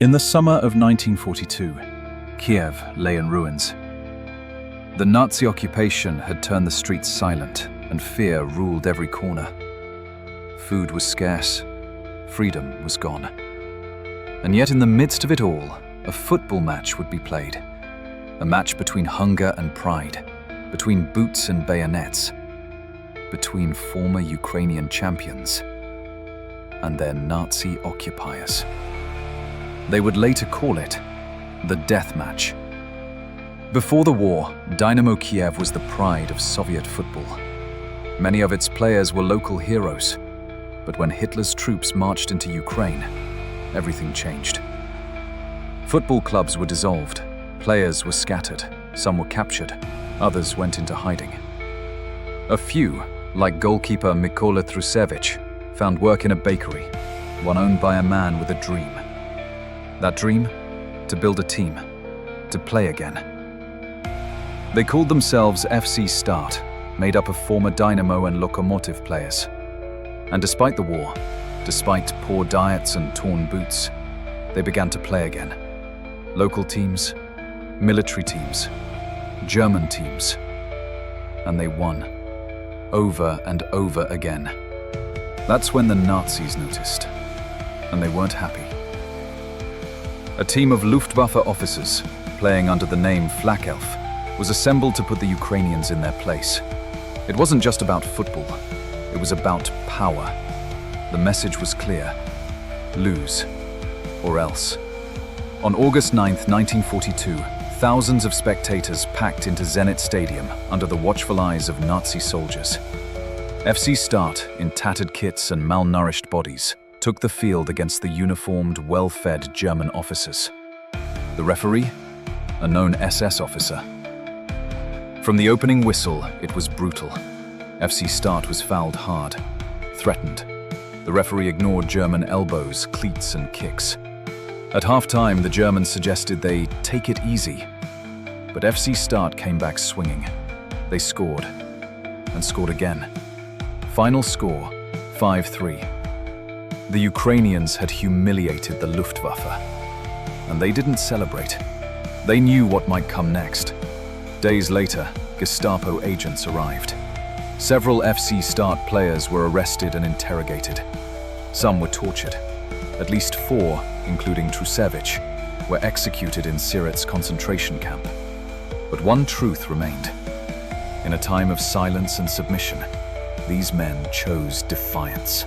In the summer of 1942, Kiev lay in ruins. The Nazi occupation had turned the streets silent, and fear ruled every corner. Food was scarce, freedom was gone. And yet in the midst of it all, a football match would be played. A match between hunger and pride, between boots and bayonets, between former Ukrainian champions and their Nazi occupiers. They would later call it the death match. Before the war, Dynamo Kiev was the pride of Soviet football. Many of its players were local heroes. But when Hitler's troops marched into Ukraine, everything changed. Football clubs were dissolved, players were scattered, some were captured, others went into hiding. A few, like goalkeeper Mykola Trusevich, found work in a bakery, one owned by a man with a dream. That dream? To build a team, to play again. They called themselves FC Start, made up of former Dynamo and Lokomotiv players. And despite the war, despite poor diets and torn boots, they began to play again. Local teams, military teams, German teams. And they won, over and over again. That's when the Nazis noticed, and they weren't happy. A team of Luftwaffe officers, playing under the name Flak Elf, was assembled to put the Ukrainians in their place. It wasn't just about football, it was about power. The message was clear: lose, or else. On August 9, 1942, thousands of spectators packed into Zenit Stadium under the watchful eyes of Nazi soldiers. FC Start, in tattered kits and malnourished bodies, took the field against the uniformed, well-fed German officers. The referee? A known SS officer. From the opening whistle, it was brutal. FC Start was fouled hard, threatened. The referee ignored German elbows, cleats, and kicks. At half-time, the Germans suggested they take it easy. But FC Start came back swinging. They scored, and scored again. Final score, 5-3. The Ukrainians had humiliated the Luftwaffe, and they didn't celebrate. They knew what might come next. Days later, Gestapo agents arrived. Several FC Start players were arrested and interrogated. Some were tortured. At least 4, including Trusevich, were executed in Siret's concentration camp. But one truth remained. In a time of silence and submission, these men chose defiance.